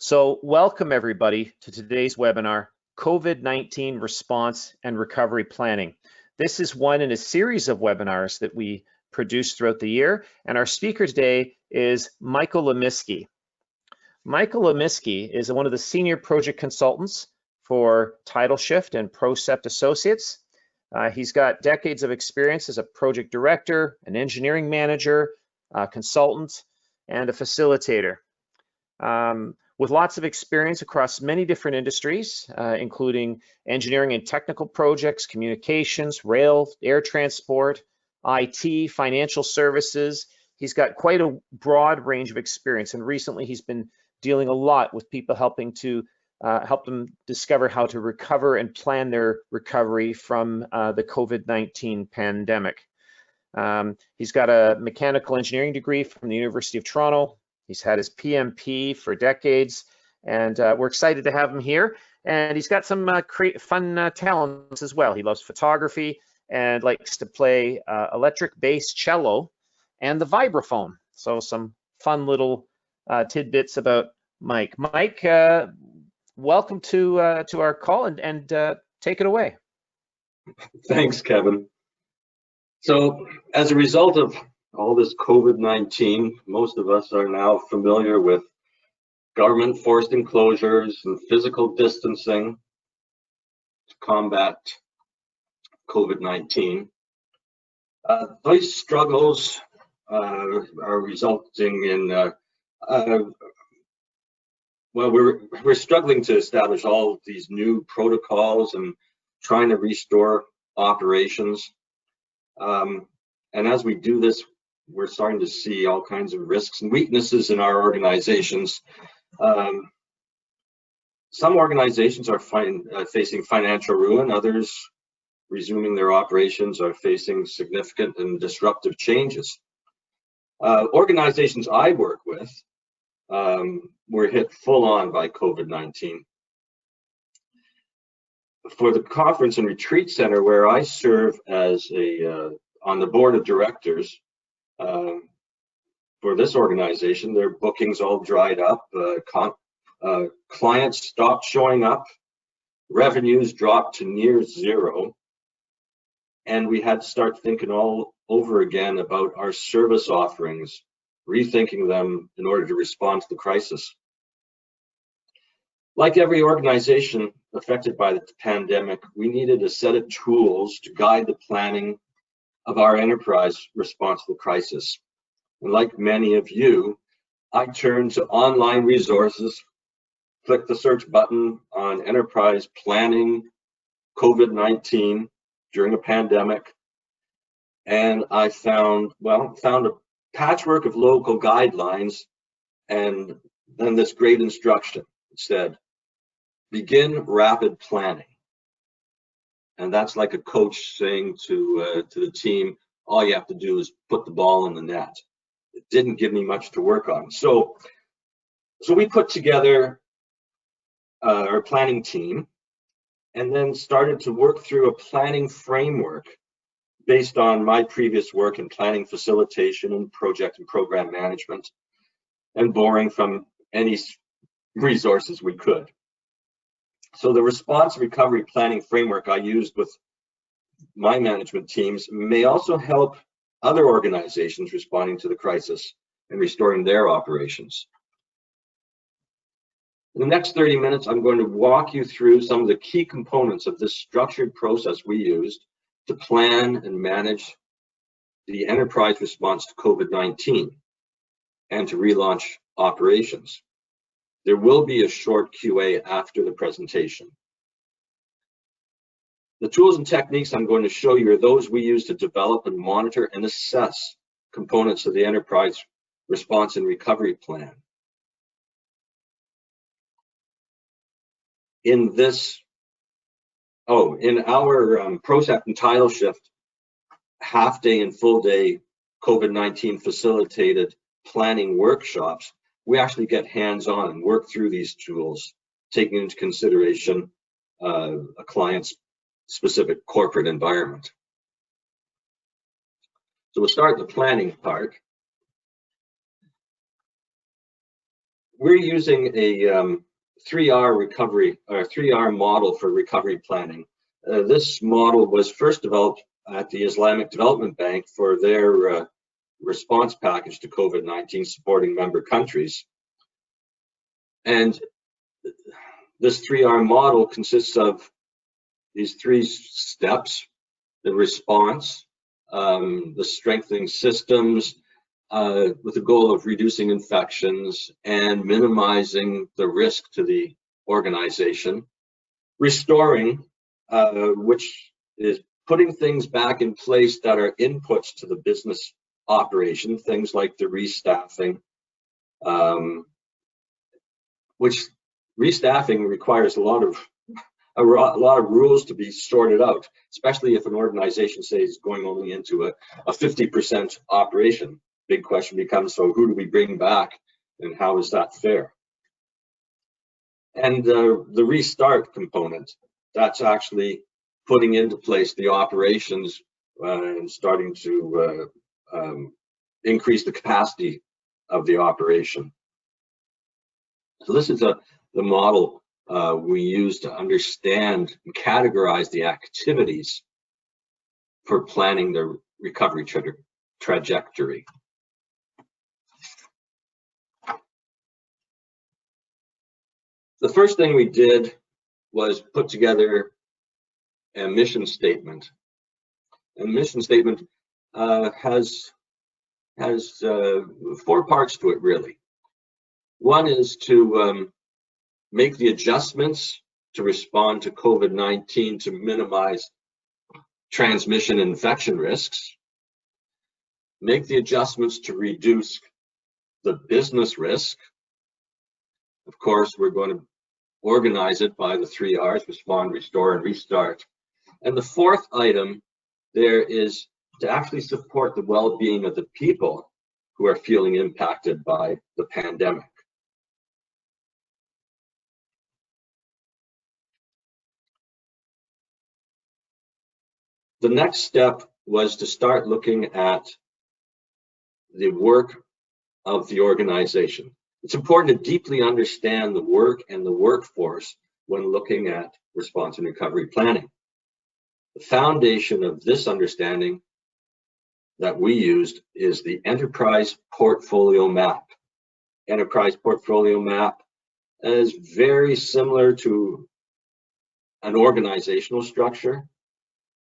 So welcome everybody to today's webinar, COVID-19 Response and Recovery Planning. This is one in a series of webinars that we produce throughout the year, and our speaker today is Michael Lemiski. Michael Lemiski is one of the senior project consultants for TidalShift and Procept Associates. He's got decades of experience as a project director, an engineering manager, consultant, and a facilitator. With lots of experience across many different industries, including engineering and technical projects, communications, rail, air transport, IT, financial services. He's got quite a broad range of experience, and recently he's been dealing a lot with people helping to help them discover how to recover and plan their recovery from the COVID-19 pandemic. He's got a mechanical engineering degree from the University of Toronto. He's had his PMP for decades, and we're excited to have him here. And he's got some fun talents as well. He loves photography and likes to play electric bass cello and the vibraphone. So some fun little tidbits about Mike. Mike, welcome to our call, and take it away. Thanks, Kevin. So as a result of all this COVID-19, most of us are now familiar with government forced enclosures and physical distancing to combat COVID-19. Those struggles are resulting in, well, we're struggling to establish all of these new protocols and trying to restore operations. And as we do this, we're starting to see all kinds of risks and weaknesses in our organizations. Some organizations are facing financial ruin. Others, resuming their operations, are facing significant and disruptive changes. Organizations I work with were hit full on by COVID-19. For the Conference and Retreat Center, where I serve as on the board of directors, for this organization, their bookings all dried up, clients stopped showing up, revenues dropped to near zero, and we had to start thinking all over again about our service offerings, rethinking them in order to respond to the crisis. Like every organization affected by the pandemic, we needed a set of tools to guide the planning of our enterprise response to the crisis. And like many of you, I turned to online resources, clicked the search button on enterprise planning COVID-19 during a pandemic, and I found a patchwork of local guidelines, and then this great instruction. It said, begin rapid planning. And that's like a coach saying to the team, all you have to do is put the ball in the net. It didn't give me much to work on. So we put together our planning team and then started to work through a planning framework based on my previous work in planning facilitation and project and program management, and borrowing from any resources we could. So the response recovery planning framework I used with my management teams may also help other organizations responding to the crisis and restoring their operations. In the next 30 minutes, I'm going to walk you through some of the key components of this structured process we used to plan and manage the enterprise response to COVID-19 and to relaunch operations. There will be a short QA after the presentation. The tools and techniques I'm going to show you are those we use to develop and monitor and assess components of the enterprise response and recovery plan. In our Procept and TidalShift half-day and full-day COVID-19 facilitated planning workshops, we actually get hands-on and work through these tools, taking into consideration a client's specific corporate environment. So we'll start the planning part. we're using a 3R recovery, or 3R model for recovery planning. This model was first developed at the Islamic Development Bank for their response package to COVID-19 supporting member countries. And this 3R model consists of these 3 steps: the response, the strengthening systems, with the goal of reducing infections and minimizing the risk to the organization. Restoring, which is putting things back in place that are inputs to the business operation, things like the restaffing, which restaffing requires a lot of rules to be sorted out, especially if an organization, say, is going only into a 50% operation. Big question becomes, so who do we bring back and how is that fair? And the restart component, that's actually putting into place the operations and starting to increase the capacity of the operation. So this is the model we use to understand and categorize the activities for planning the recovery trajectory. The first thing we did was put together a mission statement. And the mission statement has 4 parts to it, really. One is to make the adjustments to respond to COVID-19 to minimize transmission and infection risks. Make the adjustments to reduce the business risk. Of course, we're going to organize it by the 3 R's: respond, restore, and restart. And the 4th item there is to actually support the well-being of the people who are feeling impacted by the pandemic. The next step was to start looking at the work of the organization. It's important to deeply understand the work and the workforce when looking at response and recovery planning. The foundation of this understanding that we used is the enterprise portfolio map. Enterprise portfolio map is very similar to an organizational structure,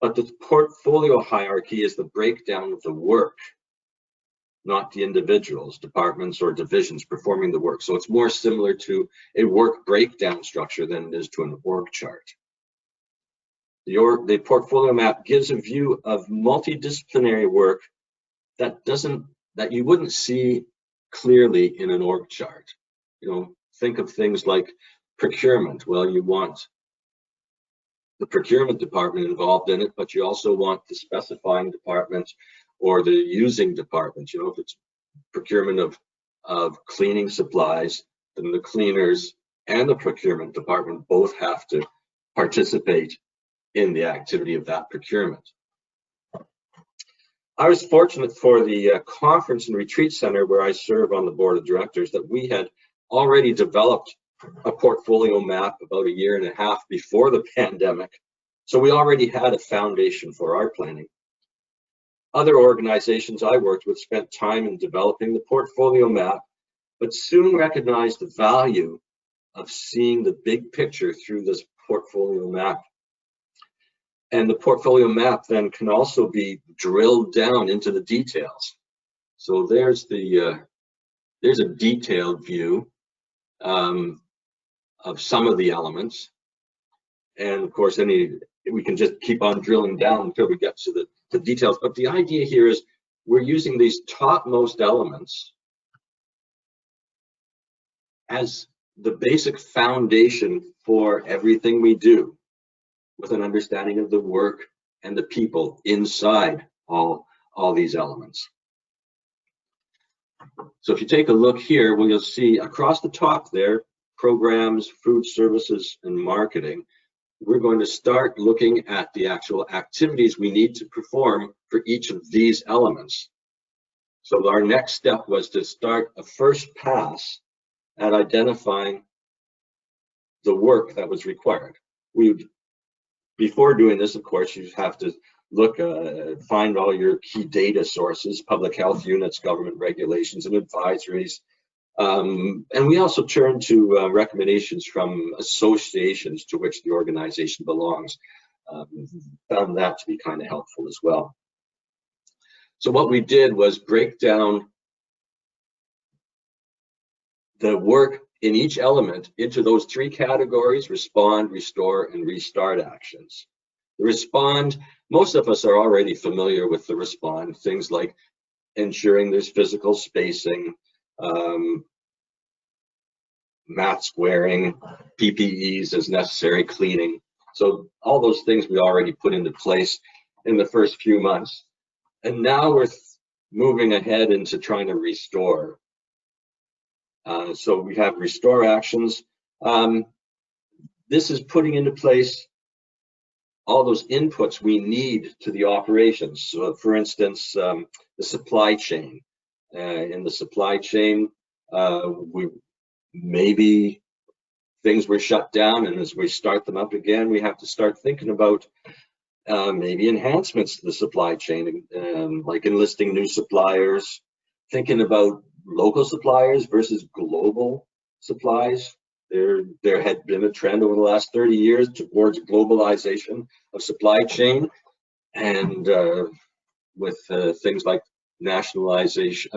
but the portfolio hierarchy is the breakdown of the work, not the individuals, departments, or divisions performing the work. So it's more similar to a work breakdown structure than it is to an org chart. The portfolio map gives a view of multidisciplinary work that you wouldn't see clearly in an org chart. You know, think of things like procurement. Well, you want the procurement department involved in it, but you also want the specifying department or the using department. You know, if it's procurement of cleaning supplies, then the cleaners and the procurement department both have to participate in the activity of that procurement. I was fortunate for the conference and retreat center where I serve on the board of directors that we had already developed a portfolio map about 1.5 years before the pandemic. So we already had a foundation for our planning. Other organizations I worked with spent time in developing the portfolio map, but soon recognized the value of seeing the big picture through this portfolio map. And the portfolio map then can also be drilled down into the details. So there's a detailed view of some of the elements. And of course, we can just keep on drilling down until we get to the details. But the idea here is we're using these topmost elements as the basic foundation for everything we do, with an understanding of the work and the people inside all these elements. So if you take a look here, well, you'll see across the top there, programs, food services, and marketing. We're going to start looking at the actual activities we need to perform for each of these elements. So our next step was to start a first pass at identifying the work that was required. Before doing this, of course, you have to look, find all your key data sources, public health units, government regulations and advisories. And we also turn to recommendations from associations to which the organization belongs. Found that to be kind of helpful as well. So what we did was break down the work in each element into those three categories: respond, restore, and restart actions. The respond, most of us are already familiar with the respond, things like ensuring there's physical spacing, mask wearing, PPEs as necessary, cleaning. So all those things we already put into place in the first few months. And now we're moving ahead into trying to restore. So we have restore actions. This is putting into place all those inputs we need to the operations. So for instance, the supply chain. In the supply chain, maybe things were shut down, and as we start them up again, we have to start thinking about maybe enhancements to the supply chain, like enlisting new suppliers, thinking about local suppliers versus global supplies. There had been a trend over the last 30 years towards globalization of supply chain, and with things like nationalization,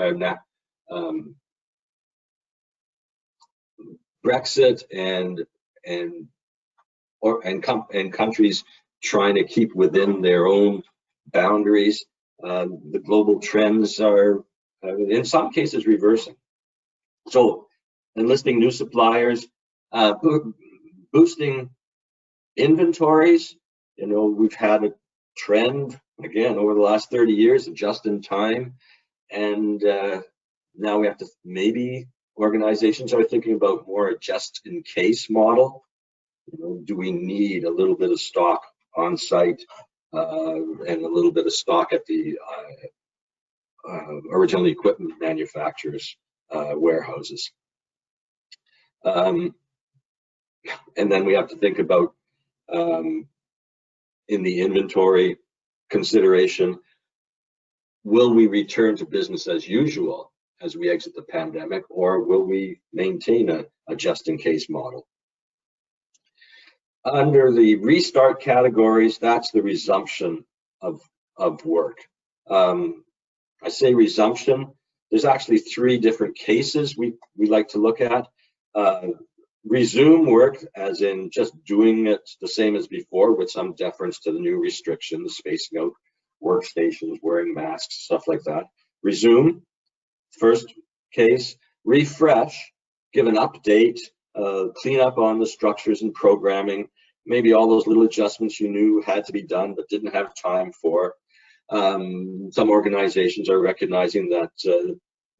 Brexit, and countries trying to keep within their own boundaries. The global trends are, in some cases, reversing. So, enlisting new suppliers, boosting inventories. You know, we've had a trend again over the last 30 years of just in time, and now we have to, maybe organizations are thinking about more a just in case model. You know, do we need a little bit of stock on site and a little bit of stock at the original equipment manufacturers' warehouses? And then we have to think about, in the inventory consideration, will we return to business as usual as we exit the pandemic, or will we maintain a just-in-case model? Under the restart categories, that's the resumption of work. I say resumption, there's actually three different cases we like to look at. Resume work, as in just doing it the same as before with some deference to the new restrictions, spacing out workstations, wearing masks, stuff like that. Resume, first case. Refresh, give an update, clean up on the structures and programming, maybe all those little adjustments you knew had to be done but didn't have time for. Some organizations are recognizing that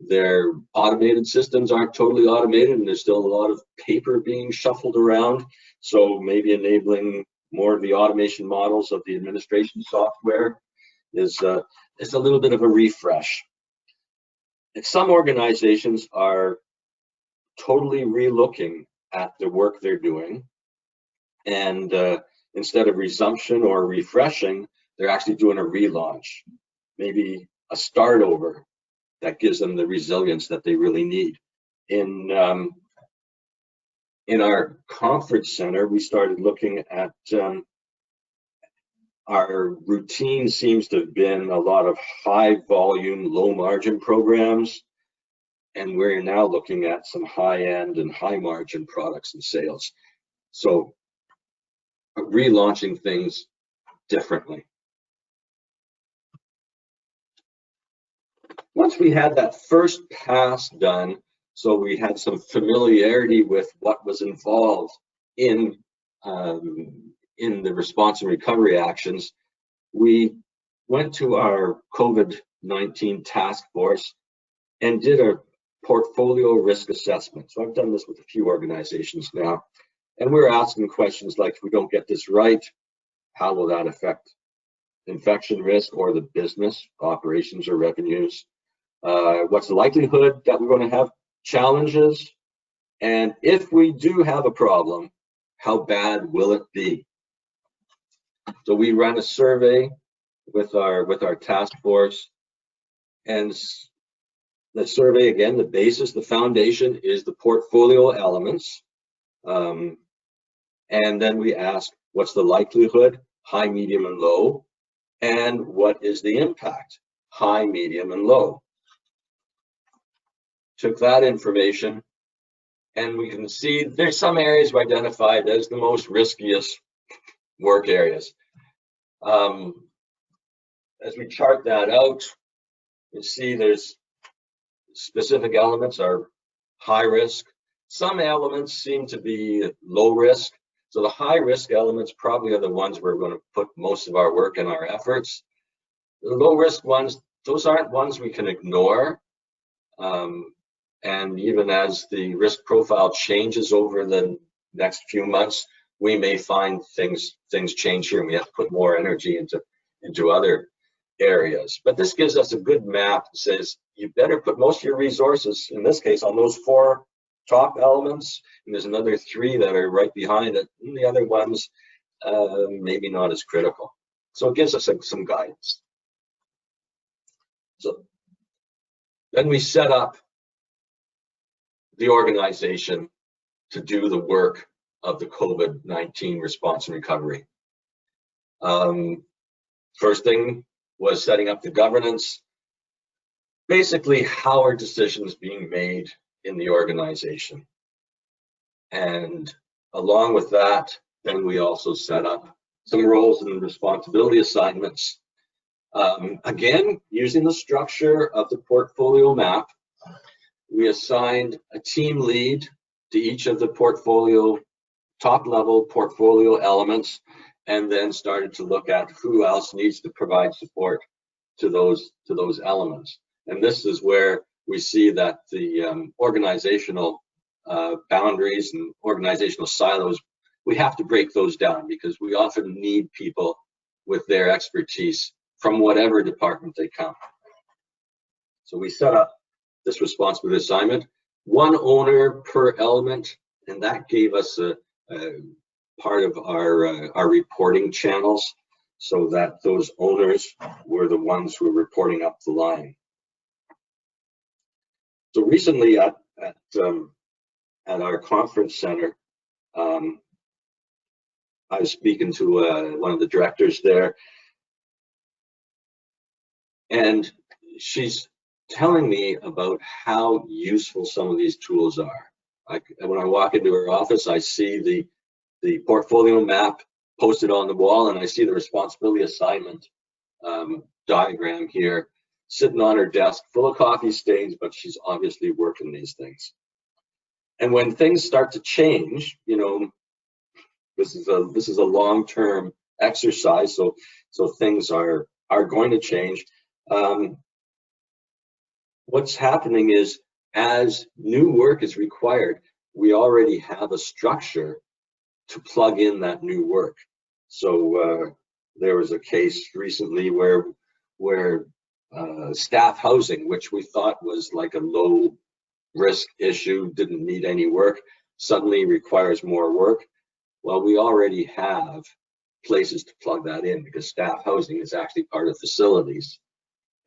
their automated systems aren't totally automated, and there's still a lot of paper being shuffled around. So maybe enabling more of the automation models of the administration software is a little bit of a refresh. And some organizations are totally relooking at the work they're doing, and instead of resumption or refreshing, they're actually doing a relaunch, maybe a start over that gives them the resilience that they really need. In our conference center, we started looking at our routine seems to have been a lot of high volume, low margin programs, and we're now looking at some high end and high margin products and sales. So relaunching things differently. Once we had that first pass done, so we had some familiarity with what was involved in the response and recovery actions, we went to our COVID-19 task force and did a portfolio risk assessment. So I've done this with a few organizations now, and we're asking questions like, if we don't get this right, how will that affect infection risk or the business operations or revenues? What's the likelihood that we're going to have challenges? And if we do have a problem, how bad will it be? So we ran a survey with our task force, and the survey, again, the basis, the foundation is the portfolio elements. And then we ask, what's the likelihood, high, medium, and low? And what is the impact, high, medium, and low? Took that information, and we can see there's some areas we identified as the most riskiest work areas. As we chart that out, you see there's specific elements are high risk. Some elements seem to be low risk. So the high risk elements probably are the ones we're going to put most of our work and our efforts. The low risk ones, those aren't ones we can ignore. And even as the risk profile changes over the next few months, we may find things change here and we have to put more energy into other areas. But this gives us a good map that says you better put most of your resources, in this case, on those 4 top elements, and there's another 3 that are right behind it, and the other ones maybe not as critical. So it gives us some guidance. So then we set up the organization to do the work of the COVID-19 response and recovery. First thing was setting up the governance. Basically, how are decisions being made in the organization? And along with that, then we also set up some roles and responsibility assignments. Again, using the structure of the portfolio map, we assigned a team lead to each of the portfolio, top level portfolio elements, and then started to look at who else needs to provide support to those elements. And this is where we see that the organizational boundaries and organizational silos, we have to break those down because we often need people with their expertise from whatever department they come. So we set up this responsibility assignment, 1 owner per element, and that gave us a part of our reporting channels, so that those owners were the ones who were reporting up the line. So recently at our conference center, I was speaking to one of the directors there, and she's telling me about how useful some of these tools are. When I walk into her office, I see the portfolio map posted on the wall, and I see the responsibility assignment diagram here sitting on her desk, full of coffee stains, but she's obviously working these things. And when things start to change, you know, this is a long-term exercise, so things are going to change. What's happening is, as new work is required, we already have a structure to plug in that new work. So there was a case recently where staff housing, which we thought was like a low risk issue, didn't need any work, suddenly requires more work. Well, we already have places to plug that in because staff housing is actually part of facilities.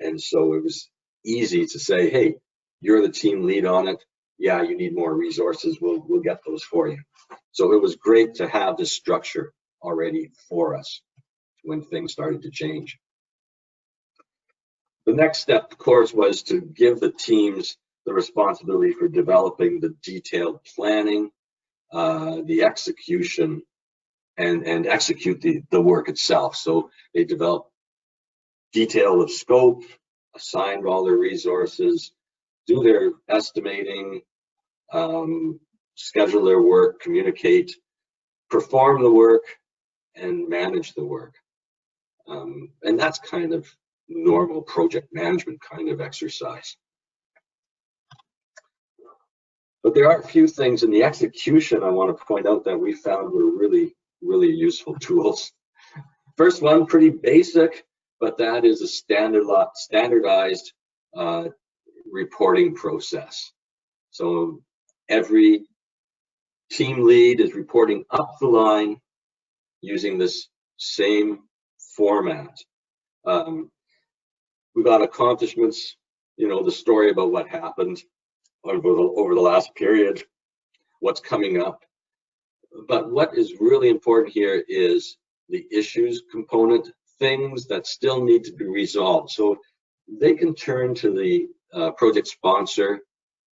And so it was easy to say, hey, you're the team lead on it. Yeah, you need more resources. We'll get those for you. So it was great to have this structure already for us when things started to change. The next step, of course, was to give the teams the responsibility for developing the detailed planning, the execution, and execute the work itself. So they developed detail of scope, assigned all their resources, do their estimating, schedule their work, communicate, perform the work, and manage the work. And that's kind of normal project management kind of exercise. But there are a few things in the execution I want to point out that we found were really, really useful tools. First one, pretty basic, but that is a standardized reporting process. So every team lead is reporting up the line using this same format. We got accomplishments, the story about what happened over the last period, what's coming up. But what is really important here is the issues component, things that still need to be resolved. So they can turn to the project sponsor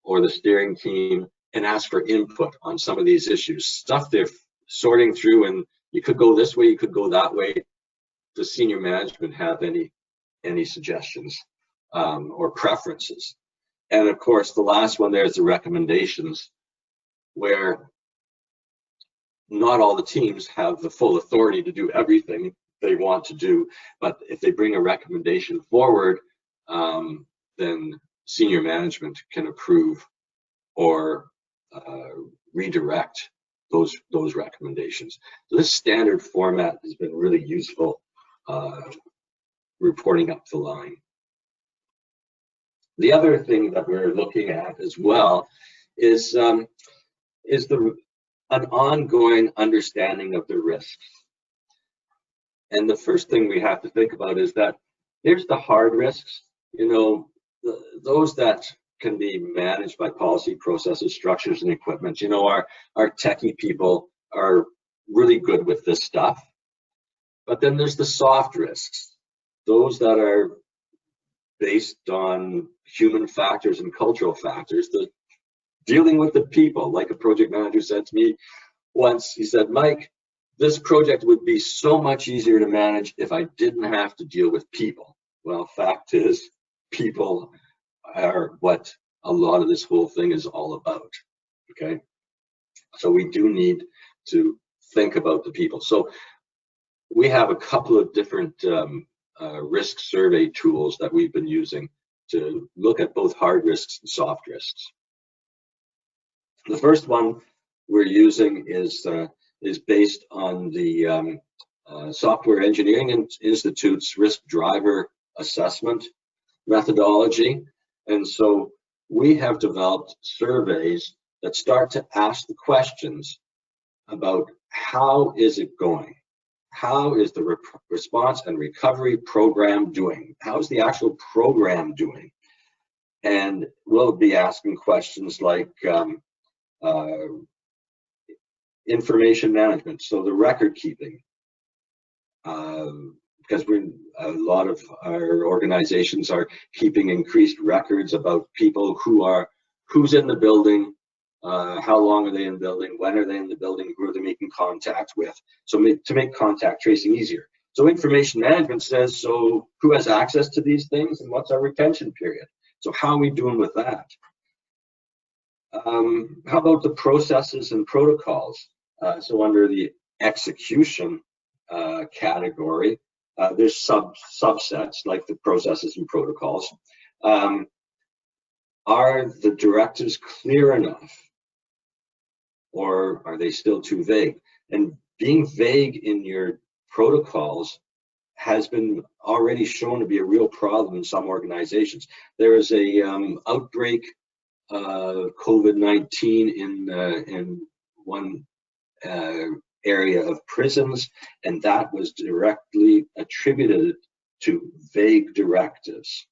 or the steering team and ask for input on some of these issues, stuff they're sorting through, and you could go this way, you could go that way. Does senior management have any suggestions or preferences? And of course, the last one there is the recommendations, where not all the teams have the full authority to do everything they want to do, but if they bring a recommendation forward, then senior management can approve or redirect those recommendations. So this standard format has been really useful reporting up the line. The other thing that we're looking at as well is an ongoing understanding of the risks. And the first thing we have to think about is that there's the hard risks, those that can be managed by policy, processes, structures, and equipment. Our techie people are really good with this stuff. But then there's the soft risks, those that are based on human factors and cultural factors, dealing with the people. Like a project manager said to me once, he said, "Mike, this project would be so much easier to manage if I didn't have to deal with people." Well, fact is, people are what a lot of this whole thing is all about, okay? So we do need to think about the people. So we have a couple of different risk survey tools that we've been using to look at both hard risks and soft risks. The first one we're using is based on the Software Engineering Institute's risk driver assessment methodology. And so we have developed surveys that start to ask the questions about how is it going? How is the response and recovery program doing? How's the actual program doing? And we'll be asking questions like information management, so the record keeping, because a lot of our organizations are keeping increased records about people who's in the building, how long are they in the building, when are they in the building, who are they making contact with, so to make contact tracing easier. So information management says, so who has access to these things and what's our retention period? So how are we doing with that? How about the processes and protocols? So under the execution category, there's subsets like the processes and protocols. Are the directives clear enough, or are they still too vague? And being vague in your protocols has been already shown to be a real problem in some organizations. There is a outbreak of COVID-19 in one area of prisons, and that was directly attributed to vague directives.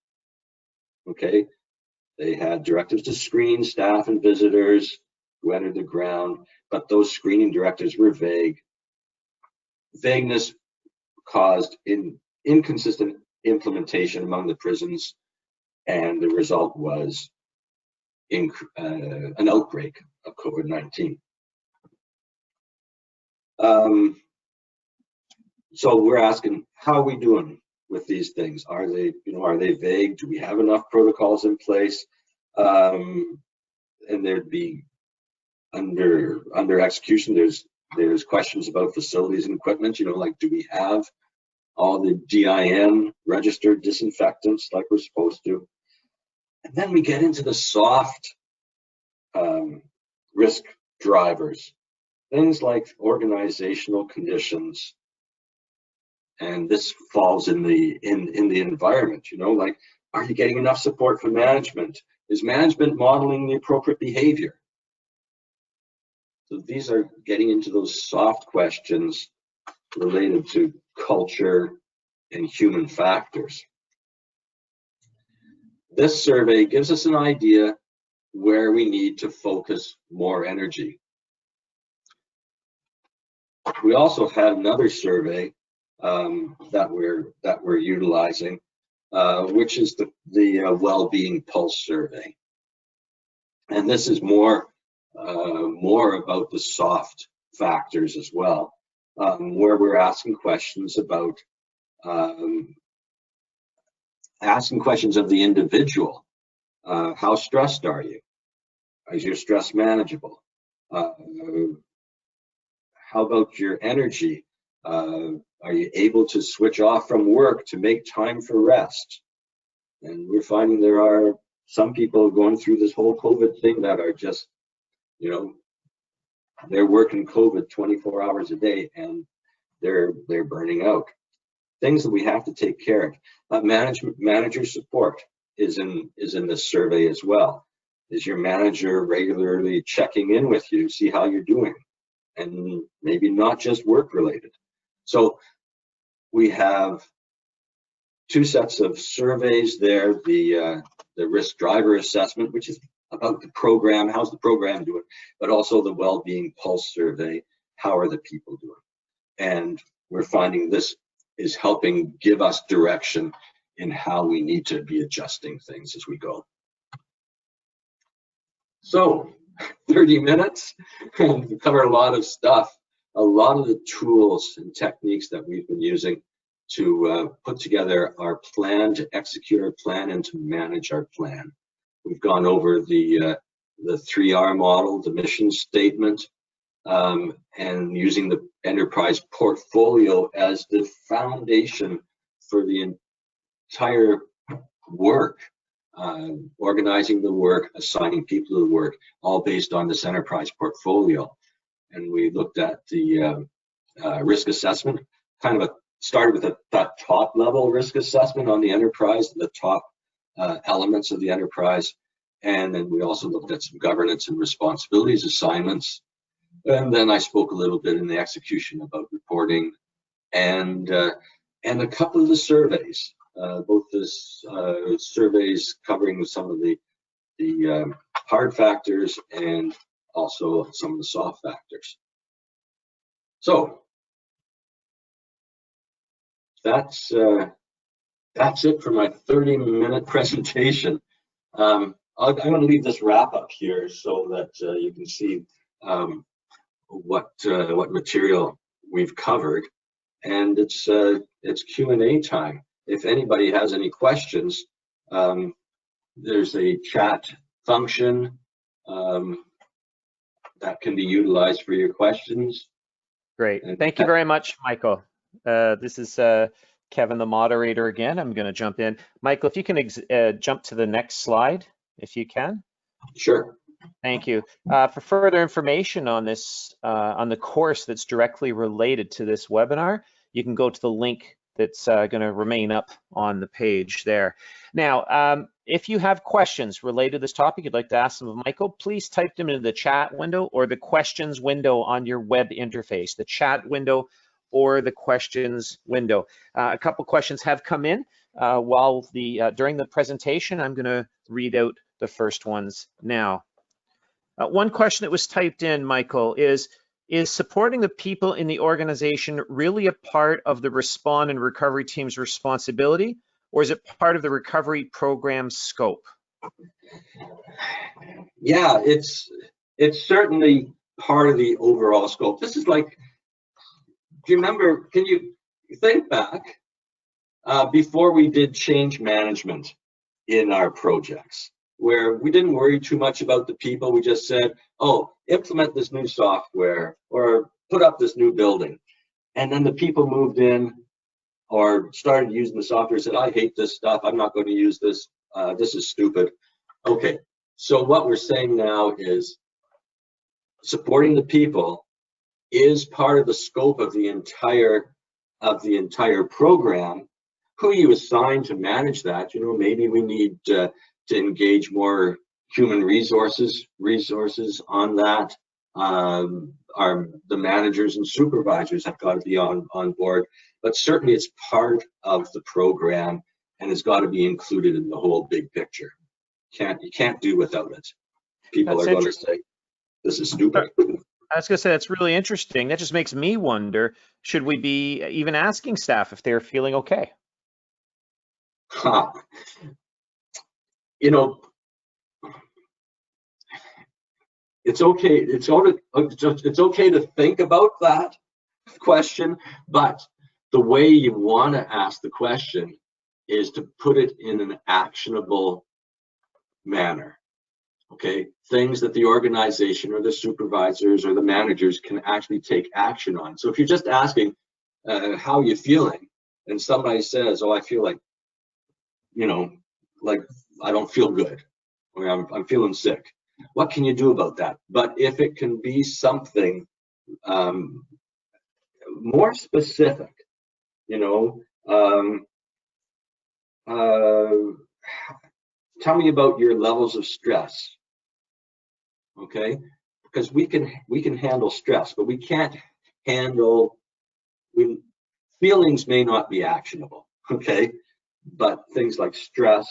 Okay, they had directives to screen staff and visitors who entered the ground, but those screening directives were vague. Vagueness caused inconsistent implementation among the prisons, and the result was an outbreak of COVID-19. So we're asking, how are we doing with these things? Are they vague? Do we have enough protocols in place? And there'd be under execution, there's questions about facilities and equipment, like, do we have all the DIN registered disinfectants like we're supposed to? And then we get into the soft risk drivers, things like organizational conditions, and this falls in the environment. Like, are you getting enough support from management? Is management modeling the appropriate behavior? So these are getting into those soft questions related to culture and human factors. This survey gives us an idea where we need to focus more energy. We also had another survey that we're utilizing, which is the well-being pulse survey, and this is more about the soft factors as well, where we're asking questions about of the individual. How stressed are you? Is your stress manageable? How about your energy? Are you able to switch off from work to make time for rest? And we're finding there are some people going through this whole COVID thing that are just, you know, they're working COVID 24 hours a day and they're burning out. Things that we have to take care of. Manager support is in this survey as well. Is your manager regularly checking in with you to see how you're doing? And maybe not just work related. So we have two sets of surveys there, the risk driver assessment, which is about the program, how's the program doing, but also the well-being pulse survey, how are the people doing? And we're finding this is helping give us direction in how we need to be adjusting things as we go. So 30 minutes, we cover a lot of stuff, a lot of the tools and techniques that we've been using to put together our plan, to execute our plan, and to manage our plan. We've gone over the 3R model, the mission statement, and using the enterprise portfolio as the foundation for the entire work, organizing the work, assigning people to the work, all based on this enterprise portfolio. And we looked at the risk assessment, kind of started with that top level risk assessment on the enterprise, the top elements of the enterprise. And then we also looked at some governance and responsibilities assignments. And then I spoke a little bit in the execution about reporting and a couple of the surveys, both this surveys covering some of the hard factors and also some of the soft factors. So that's it for my 30-minute presentation. I'm going to leave this wrap up here so that you can see what material we've covered, and it's Q&A time. If anybody has any questions, there's a chat function that can be utilized for your questions. Great. Thank you very much, Michael. This is Kevin, the moderator again. I'm going to jump in. Michael, if you can jump to the next slide, if you can. Sure. Thank you. For further information on this, on the course that's directly related to this webinar, you can go to the link that's going to remain up on the page there. Now, if you have questions related to this topic, you'd like to ask them of Michael, please type them into the chat window or the questions window on your web interface, the chat window or the questions window. A couple questions have come in while during the presentation. I'm going to read out the first ones now. One question that was typed in, Michael, is supporting the people in the organization really a part of the respond and recovery team's responsibility, or is it part of the recovery program scope? Yeah, it's certainly part of the overall scope. This is like, do you remember, can you think back before we did change management in our projects, where we didn't worry too much about the people. We just said, oh, implement this new software or put up this new building. And then the people moved in or started using the software, said, I hate this stuff. I'm not going to use this. This is stupid. Okay, so what we're saying now is supporting the people is part of the scope of the entire program. Who you assign to manage that, you know, maybe we need to engage more human resources on that. The managers and supervisors have got to be on board, but certainly it's part of the program and it's got to be included in the whole big picture. You can't do without it. People That's are going to say, this is stupid. I was going to say, that's really interesting. That just makes me wonder, should we be even asking staff if they're feeling okay? You know, it's okay. It's okay to think about that question, but the way you want to ask the question is to put it in an actionable manner. Okay, things that the organization or the supervisors or the managers can actually take action on. So if you're just asking, how are you feeling? And somebody says, oh, I feel like, like I don't feel good, or I'm feeling sick. What can you do about that? But if it can be something more specific, tell me about your levels of stress. Okay, because we can handle stress, but we can't handle feelings may not be actionable. Okay, but things like stress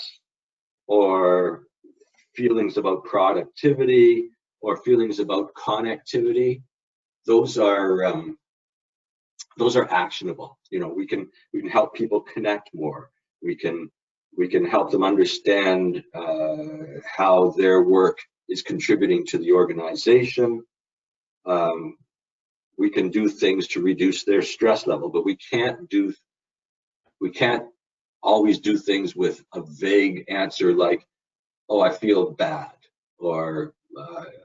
or feelings about productivity or feelings about connectivity, those are actionable. We can help people connect more. We can help them understand how their work is contributing to the organization. We can do things to reduce their stress level, but we can't always do things with a vague answer like, oh, I feel bad, or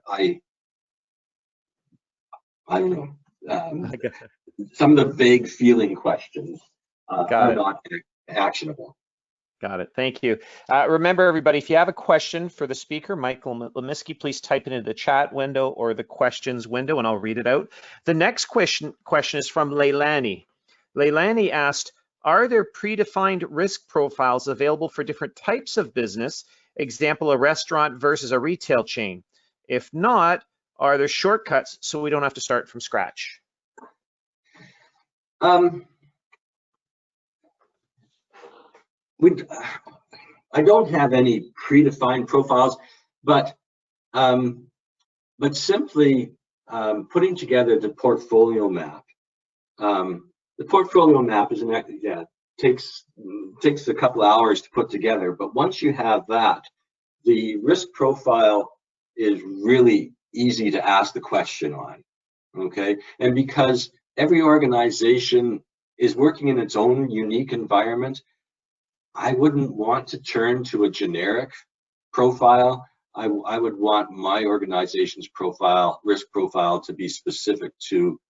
I don't know. Some of the vague feeling questions are not actionable. Got it. Thank you. Remember, everybody, if you have a question for the speaker, Michael Lemiski, please type it into the chat window or the questions window, and I'll read it out. The next question is from Leilani. Leilani asked, are there predefined risk profiles available for different types of business? Example, a restaurant versus a retail chain. If not, are there shortcuts so we don't have to start from scratch? I don't have any predefined profiles, but simply putting together the portfolio map. The portfolio map is takes a couple hours to put together, but once you have that, the risk profile is really easy to ask the question on. Okay, and because every organization is working in its own unique environment, I wouldn't want to turn to a generic profile. I would want my organization's risk profile, to be specific to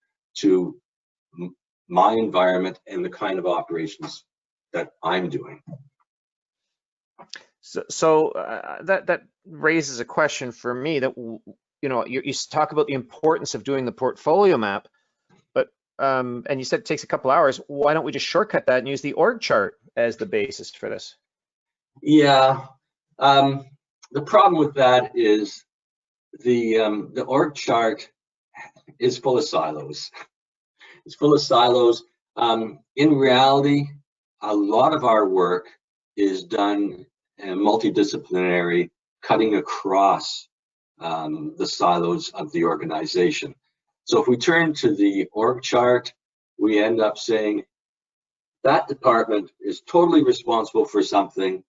my environment and the kind of operations that I'm doing. So that raises a question for me that, you talk about the importance of doing the portfolio map, but and you said it takes a couple hours. Why don't we just shortcut that and use the org chart as the basis for this? Yeah, the problem with that is the org chart is full of silos. It's full of silos. In reality, a lot of our work is done multidisciplinary, cutting across the silos of the organization. So if we turn to the org chart, we end up saying that department is totally responsible for something,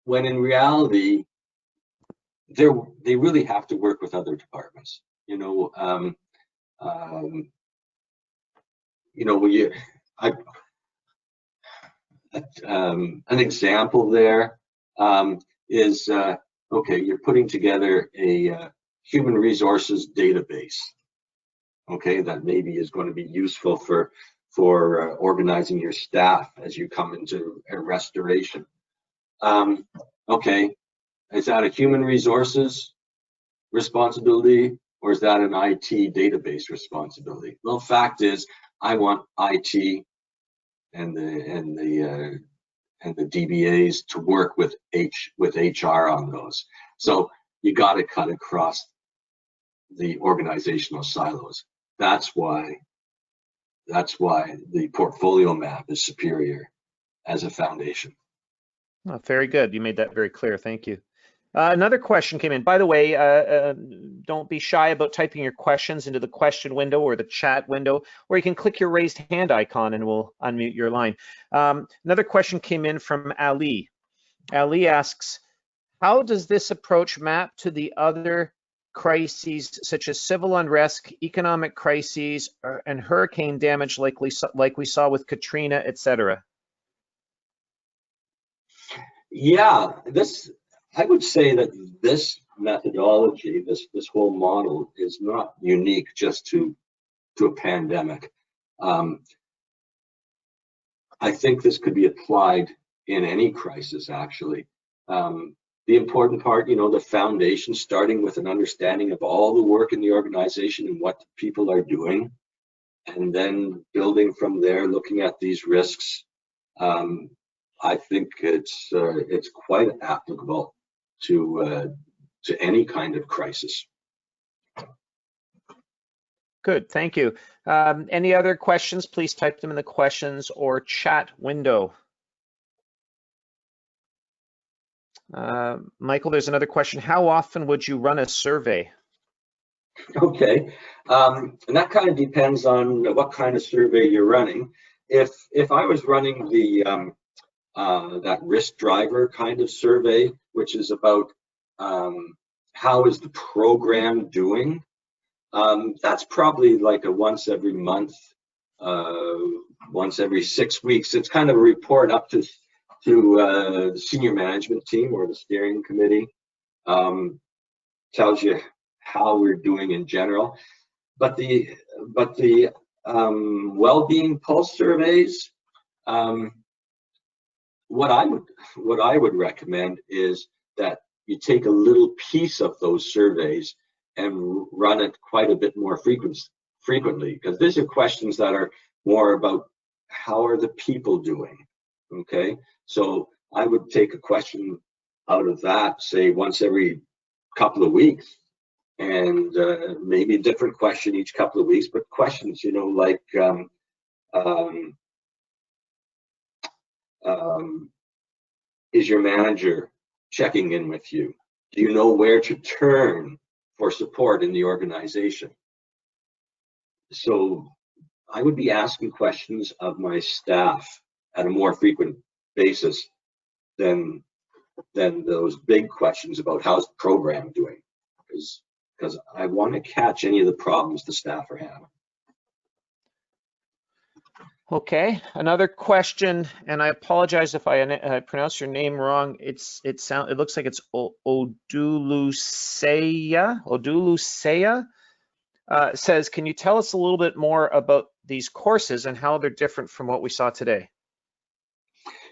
when in reality, they really have to work with other departments. An example there is, okay, you're putting together a human resources database, okay, that maybe is going to be useful for organizing your staff as you come into a restoration. Okay, is that a human resources responsibility, or is that an IT database responsibility? Well, fact is, I want IT and the DBAs to work with HR on those. So you got to cut across the organizational silos. That's why the portfolio map is superior as a foundation. Oh, very good. You made that very clear. Thank you. Another question came in. By the way, don't be shy about typing your questions into the question window or the chat window, or you can click your raised hand icon and we'll unmute your line. Another question came in from Ali. Ali asks, how does this approach map to the other crises such as civil unrest, economic crises, and hurricane damage like we saw with Katrina, etc.? Yeah, I would say that this methodology, this whole model is not unique just to a pandemic. I think this could be applied in any crisis, actually. The important part, the foundation, starting with an understanding of all the work in the organization and what people are doing, and then building from there, looking at these risks. I think it's quite applicable to any kind of crisis. Good, thank you. Any other questions? Please type them in the questions or chat window. Michael, there's another question. How often would you run a survey? Okay, and that kind of depends on what kind of survey you're running. If I was running the that risk driver kind of survey, which is about how is the program doing, that's probably like a once every month, once every 6 weeks. It's kind of a report up to the senior management team or the steering committee. Tells you how we're doing in general. But the well-being pulse surveys, what I would recommend is that you take a little piece of those surveys and run it quite a bit more frequently, because these are questions that are more about how are the people doing. Okay, so I would take a question out of that, say once every couple of weeks, and maybe a different question each couple of weeks, but questions, like is your manager checking in with you? Do you know where to turn for support in the organization? So I would be asking questions of my staff at a more frequent basis than those big questions about how's the program doing, because I want to catch any of the problems the staff are having. Okay, another question, and I apologize if I pronounce your name wrong. It looks like it's Oduluseya. Says, can you tell us a little bit more about these courses and how they're different from what we saw today?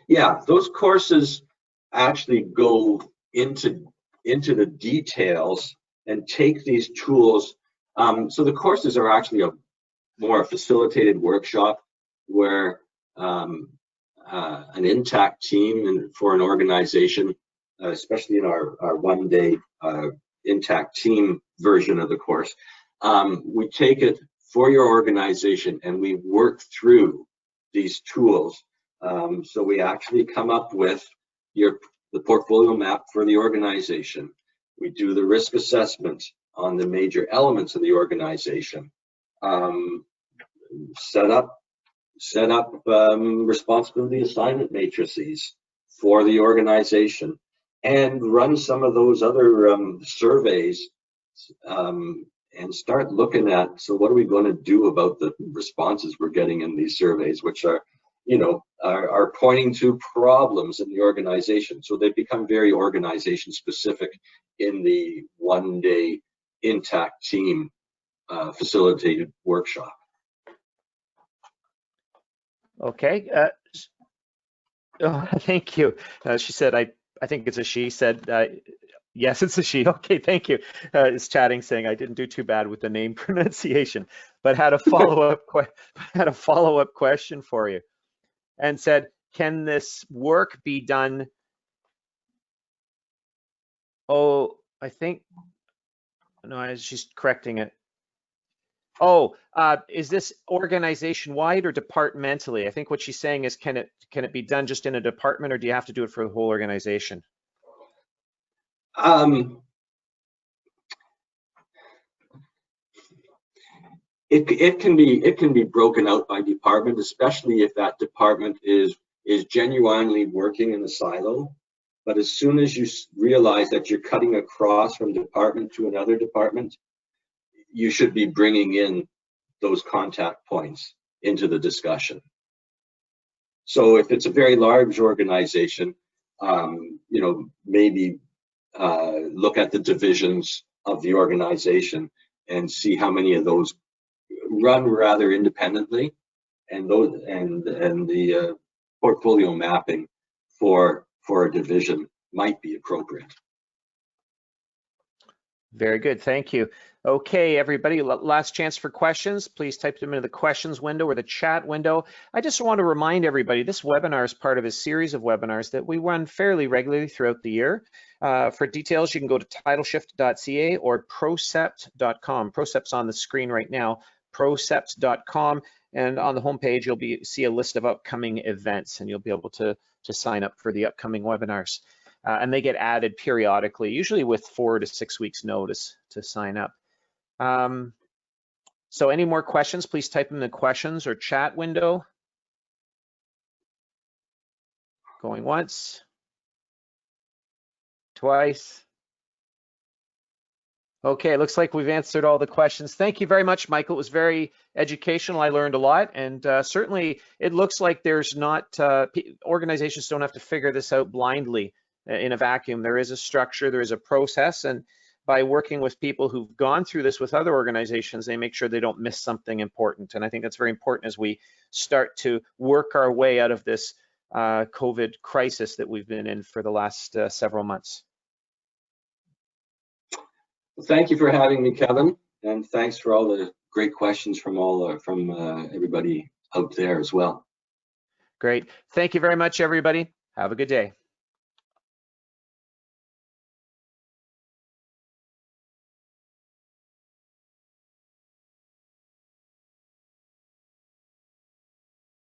Yeah, those courses actually go into the details and take these tools. So the courses are actually a more facilitated workshop where an intact team for an organization, especially in our one-day intact team version of the course, we take it for your organization and we work through these tools. So we actually come up with the portfolio map for the organization. We do the risk assessment on the major elements of the organization. Set up responsibility assignment matrices for the organization, and run some of those other surveys, and start looking at, so what are we going to do about the responses we're getting in these surveys, which are pointing to problems in the organization. So they become very organization specific in the one-day intact team facilitated workshop. Okay, thank you. She said, I think it's a she, said, yes, it's a she. Okay, thank you. Is chatting saying I didn't do too bad with the name pronunciation, but had a follow-up question for you, and said, can this work be done? Oh, I think no, she's correcting it. Oh, is this organization-wide or departmentally? I think what she's saying is, can it be done just in a department, or do you have to do it for the whole organization? It can be broken out by department, especially if that department is genuinely working in a silo. But as soon as you realize that you're cutting across from department to another department, you should be bringing in those contact points into the discussion. So if it's a very large organization, you know, maybe look at the divisions of the organization and see how many of those run rather independently, and the portfolio mapping for a division might be appropriate. Very good, thank you. Okay, everybody, last chance for questions. Please type them into the questions window or the chat window. I just want to remind everybody, this webinar is part of a series of webinars that we run fairly regularly throughout the year. For details, you can go to TidalShift.ca or procept.com. Procept's on the screen right now, procept.com, and on the homepage, you'll see a list of upcoming events, and you'll be able to sign up for the upcoming webinars. And they get added periodically, usually with 4 to 6 weeks notice to sign up. So any more questions, please type them in the questions or chat window. Going once, twice. Okay, looks like we've answered all the questions. Thank you very much, Michael. It was very educational. I learned a lot, and certainly it looks like there's not, organizations don't have to figure this out blindly in a vacuum. There is a structure, there is a process, and by working with people who've gone through this with other organizations, they make sure they don't miss something important. And I think that's very important as we start to work our way out of this COVID crisis that we've been in for the last several months. Thank you for having me, Kevin, and thanks for all the great questions from everybody out there as well. Great. Thank you very much, everybody. Have a good day.